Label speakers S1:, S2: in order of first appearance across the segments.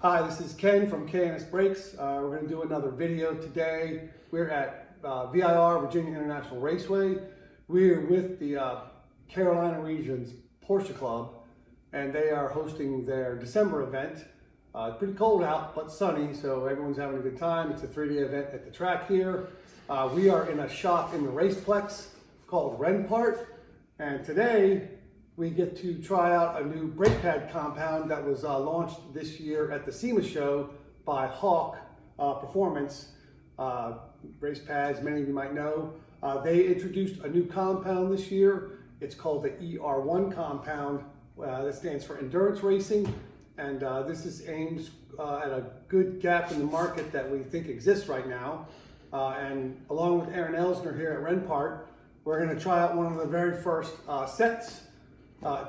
S1: Hi, this is Ken from KNS Brakes. We're going to do another video today. We're at VIR, Virginia International Raceway. We're with the Carolina Region's Porsche Club, and they are hosting their December event. It's pretty cold out, but sunny, so everyone's having a good time. It's a 3-day event at the track here. We are in a shop in the Raceplex called Renpart, and today we get to try out a new brake pad compound that was launched this year at the SEMA show by Hawk Performance race pads. Many of you might know. They introduced a new compound this year. It's called the ER-1 compound. That stands for endurance racing, and this is aimed at a good gap in the market that we think exists right now. And along with Aaron Elsner here at Renpart, we're going to try out one of the very first sets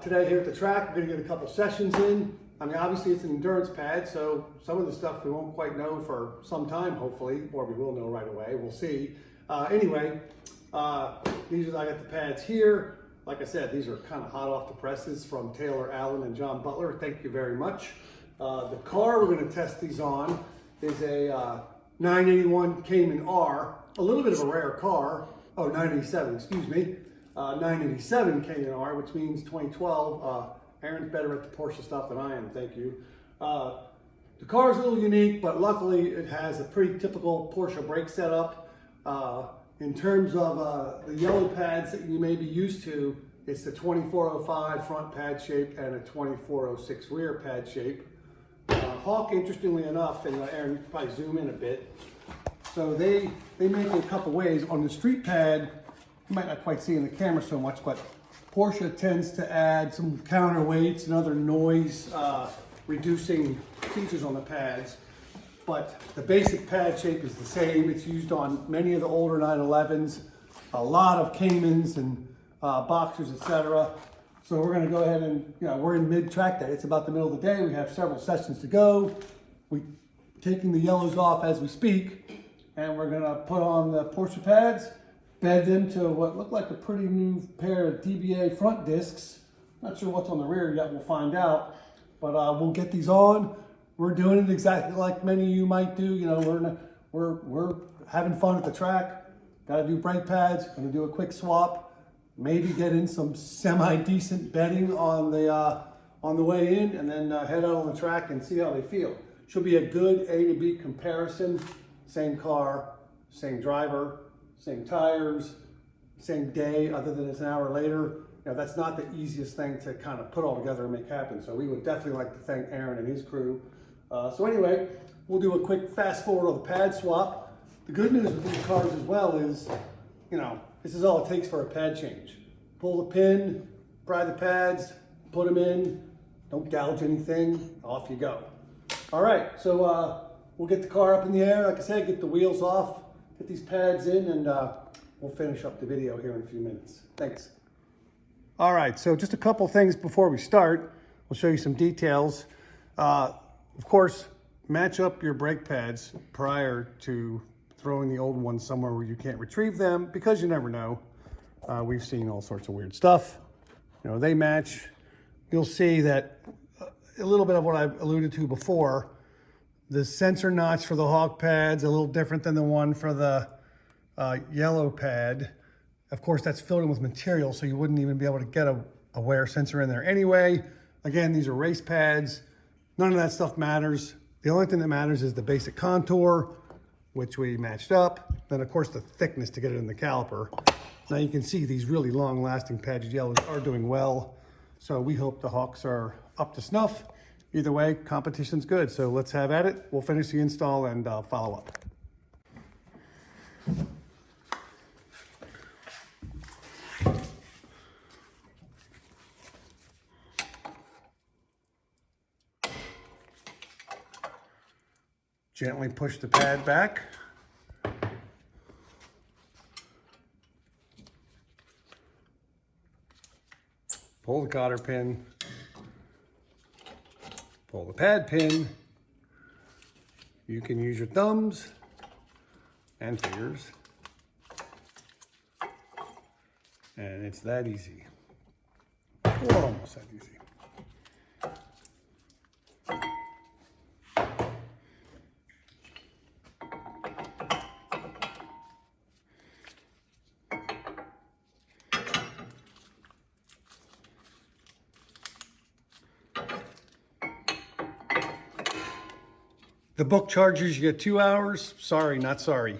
S1: today here at the track. We're going to get a couple sessions in. I mean, obviously it's an endurance pad, so some of the stuff we won't quite know for some time, hopefully, or we will know right away. We'll see. Anyway, I got the pads here. Like I said, these are kind of hot off the presses from Taylor Allen and John Butler. Thank you very much. The car we're going to test these on is a 981 Cayman R, a little bit of a rare car. Oh, 987, excuse me. 987 Cayman R, which means 2012. Aaron's better at the Porsche stuff than I am, thank you. The car is a little unique, but luckily it has a pretty typical Porsche brake setup. In terms of the yellow pads that you may be used to, it's the 2405 front pad shape and a 2406 rear pad shape. Hawk, interestingly enough, and Aaron probably zoom in a bit. So they make it a couple ways. On the street pad, you might not quite see in the camera so much, but Porsche tends to add some counterweights and other noise reducing features on the pads. But the basic pad shape is the same. It's used on many of the older 911s, a lot of Caymans and Boxers, etc. So we're going to go ahead and, we're in mid-track day. It's about the middle of the day. We have several sessions to go. We're taking the yellows off as we speak, and we're going to put on the Porsche pads, bed them to what look like a pretty new pair of DBA front discs. Not sure what's on the rear yet, we'll find out. But we'll get these on. We're doing it exactly like many of you might do. We're having fun at the track. Got to do brake pads. Going to do a quick swap. Maybe get in some semi-decent bedding on the way in, and then head out on the track and see how they feel. Should be a good A to B comparison. Same car, same driver, same tires, same day, other than it's an hour later. That's not the easiest thing to kind of put all together and make happen. So we would definitely like to thank Aaron and his crew. So anyway, we'll do a quick fast forward on the pad swap. The good news with these cars as well is, this is all it takes for a pad change. Pull the pin, pry the pads, put them in, don't gouge anything, off you go. All right, so we'll get the car up in the air, like I said, get the wheels off, get these pads in, and we'll finish up the video here in a few minutes. Thanks. All right, so just a couple things before we start. We'll show you some details. Of course, match up your brake pads prior to throwing the old ones somewhere where you can't retrieve them, because you never know. We've seen all sorts of weird stuff. They match. You'll see that a little bit of what I alluded to before. The sensor notch for the Hawk pad's a little different than the one for the yellow pad. Of course, that's filled in with material, so you wouldn't even be able to get a wear sensor in there anyway. Again, these are race pads. None of that stuff matters. The only thing that matters is the basic contour, which we matched up. Then, of course, the thickness to get it in the caliper. Now you can see these really long-lasting padded yellows are doing well. So we hope the Hawks are up to snuff. Either way, competition's good. So let's have at it. We'll finish the install and follow up. Gently push the pad back. Pull the cotter pin. Pull the pad pin. You can use your thumbs and fingers. And it's that easy. Or almost that easy. The book charges you get 2 hours. Sorry, not sorry.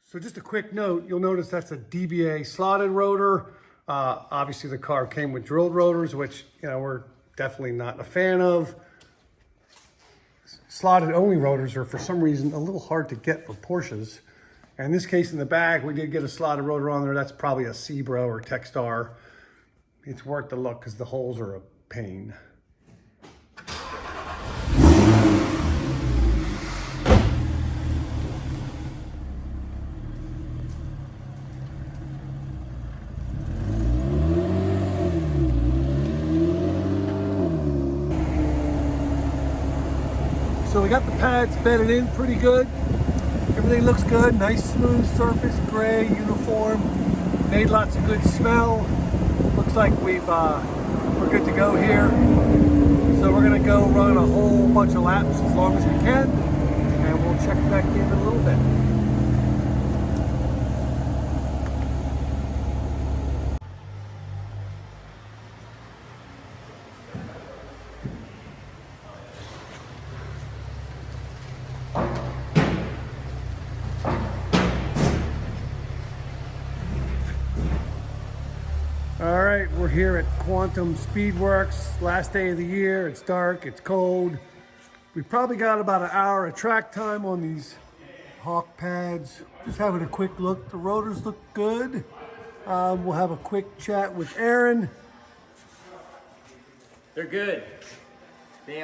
S1: So just a quick note, you'll notice that's a DBA slotted rotor. Obviously the car came with drilled rotors, which we're definitely not a fan of. Slotted only rotors are for some reason a little hard to get for Porsches. And in this case in the back, we did get a slotted rotor on there. That's probably a Cebro or Techstar. It's worth the look because the holes are a pain. So we got the pads bedded in pretty good. Everything looks good. Nice smooth surface, gray, uniform. Made lots of good smell. Looks like we're good to go here. So we're gonna go run a whole bunch of laps as long as we can, and we'll check back in a little bit. All right, we're here at Quantum Speedworks, last day of the year. It's dark, it's cold. We probably got about an hour of track time on these Hawk pads. Just having a quick look. The rotors look good. We'll have a quick chat with Aaron.
S2: They're good.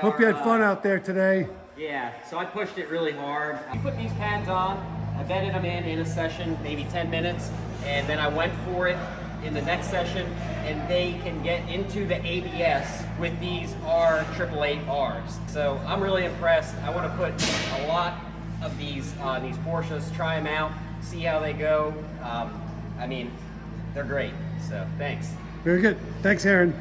S1: Hope you had fun out there today.
S2: Yeah, so I pushed it really hard. I put these pads on, I bedded them in a session, maybe 10 minutes, and then I went for it in the next session, and they can get into the ABS with these R888Rs. So I'm really impressed. I want to put a lot of these on these Porsches, try them out, see how they go. I mean, they're great, so thanks.
S1: Very good. Thanks, Aaron.